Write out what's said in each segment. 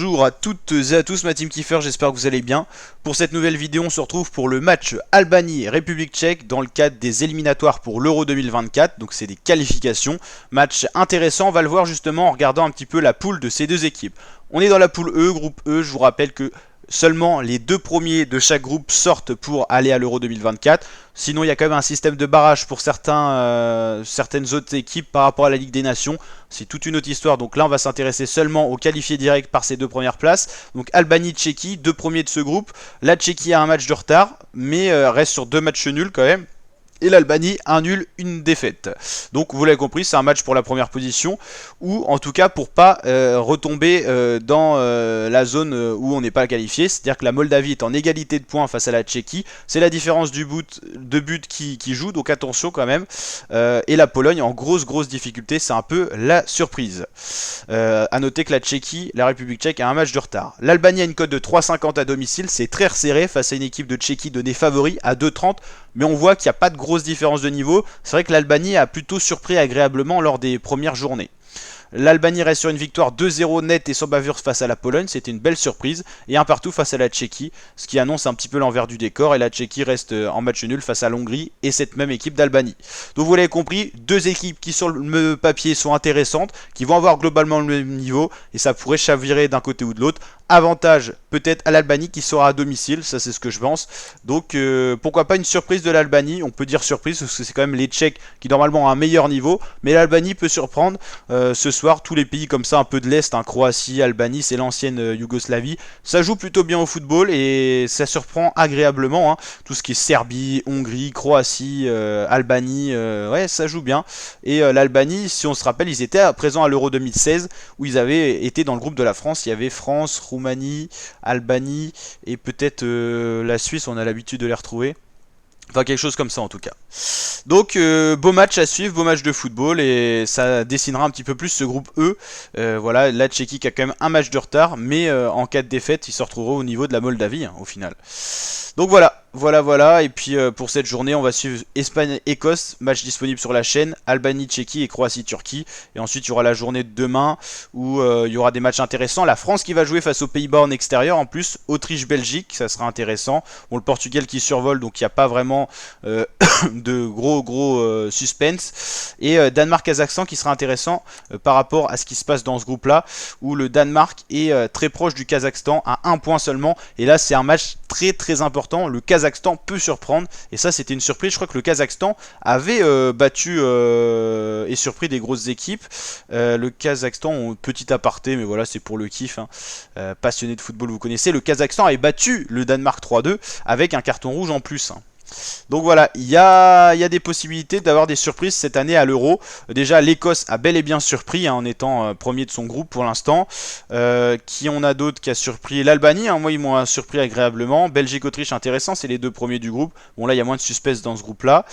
Bonjour à toutes et à tous, ma team Kiefer, j'espère que vous allez bien. Pour cette nouvelle vidéo, on se retrouve pour le match Albanie-République tchèque dans le cadre des éliminatoires pour l'Euro 2024, donc c'est des qualifications. Match intéressant, on va le voir justement en regardant un petit peu la poule de ces deux équipes. On est dans la poule E, groupe E, je vous rappelle que seulement les deux premiers de chaque groupe sortent pour aller à l'Euro 2024. Sinon, il y a quand même un système de barrage pour certaines autres équipes par rapport à la Ligue des Nations. C'est toute une autre histoire. Donc là, on va s'intéresser seulement aux qualifiés directs par ces deux premières places. Donc Albanie-Tchéquie, deux premiers de ce groupe. La Tchéquie a un match de retard, mais reste sur deux matchs nuls quand même. Et l'Albanie, un nul, une défaite. Donc vous l'avez compris, c'est un match pour la première position, ou en tout cas pour pas retomber dans la zone où on n'est pas qualifié. C'est-à-dire que la Moldavie est en égalité de points face à la Tchéquie. C'est la différence de but qui joue, donc attention quand même. Et la Pologne en grosse difficulté, c'est un peu la surprise. A noter que la Tchéquie, la République tchèque a un match de retard. L'Albanie a une cote de 3,50 à domicile, c'est très resserré face à une équipe de Tchéquie donnée favori à 2,30. Mais on voit qu'il n'y a pas de grosse différence de niveau. C'est vrai que l'Albanie a plutôt surpris agréablement lors des premières journées. L'Albanie reste sur une victoire 2-0 nette et sans bavure face à la Pologne, c'était une belle surprise, et un partout face à la Tchéquie, ce qui annonce un petit peu l'envers du décor, et la Tchéquie reste en match nul face à l'Hongrie et cette même équipe d'Albanie. Donc vous l'avez compris, deux équipes qui sur le papier sont intéressantes, qui vont avoir globalement le même niveau, et ça pourrait chavirer d'un côté ou de l'autre. Avantage peut-être à l'Albanie qui sera à domicile, ça c'est ce que je pense. Donc pourquoi pas une surprise de l'Albanie, on peut dire surprise parce que c'est quand même les Tchèques qui normalement ont un meilleur niveau, mais l'Albanie peut surprendre ce soir. Tous les pays comme ça un peu de l'Est, hein, Croatie, Albanie, c'est l'ancienne Yougoslavie, ça joue plutôt bien au football et ça surprend agréablement, hein. Tout ce qui est Serbie, Hongrie, Croatie, Albanie, ouais ça joue bien. Et l'Albanie, si on se rappelle, ils étaient présents à l'Euro 2016 où ils avaient été dans le groupe de la France, il y avait France, Roumanie, Albanie et peut-être la Suisse, on a l'habitude de les retrouver. Enfin quelque chose comme ça en tout cas. Donc beau match à suivre, beau match de football et ça dessinera un petit peu plus ce groupe E. Voilà, la Tchéquie qui a quand même un match de retard, mais en cas de défaite, il se retrouvera au niveau de la Moldavie hein, au final. Donc voilà, et puis pour cette journée, on va suivre Espagne-Écosse, match disponible sur la chaîne, Albanie-Tchéquie et Croatie-Turquie. Et ensuite, il y aura la journée de demain où il y aura des matchs intéressants. La France qui va jouer face aux Pays-Bas en extérieur, en plus, Autriche-Belgique, ça sera intéressant. Bon, le Portugal qui survole, donc il n'y a pas vraiment de gros suspense. Et Danemark-Kazakhstan qui sera intéressant par rapport à ce qui se passe dans ce groupe-là, où le Danemark est très proche du Kazakhstan à un point seulement. Et là, c'est un match très important. Le Kazakhstan peut surprendre et ça c'était une surprise. Je crois que le Kazakhstan avait battu et surpris des grosses équipes. Le Kazakhstan, petit aparté, mais voilà c'est pour le kiff hein. Passionné de football vous connaissez, le Kazakhstan avait battu le Danemark 3-2 avec un carton rouge en plus hein. Donc voilà, il y a des possibilités d'avoir des surprises cette année à l'Euro. Déjà, l'Écosse a bel et bien surpris hein, en étant premier de son groupe pour l'instant. Qui on a d'autres qui a surpris l'Albanie, hein, moi ils m'ont surpris agréablement. Belgique-Autriche, intéressant, c'est les deux premiers du groupe. Bon là, il y a moins de suspense dans ce groupe-là.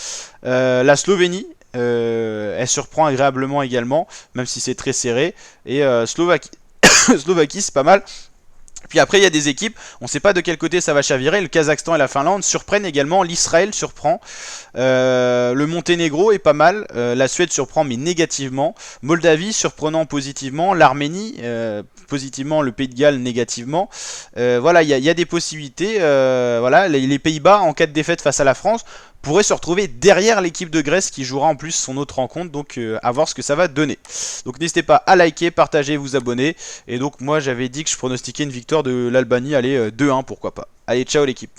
La Slovénie, elle surprend agréablement également, même si c'est très serré. Et Slovaquie, Slovaquie c'est pas mal. Puis après il y a des équipes, on ne sait pas de quel côté ça va chavirer, le Kazakhstan et la Finlande surprennent également, l'Israël surprend, le Monténégro est pas mal, la Suède surprend mais négativement, Moldavie surprenant positivement, l'Arménie positivement, le Pays de Galles négativement, voilà il y a des possibilités, voilà les Pays-Bas en cas de défaite face à la France pourrait se retrouver derrière l'équipe de Grèce qui jouera en plus son autre rencontre, donc à voir ce que ça va donner. Donc n'hésitez pas à liker, partager, vous abonner, et donc moi j'avais dit que je pronostiquais une victoire de l'Albanie, allez 2-1 pourquoi pas. Allez ciao l'équipe.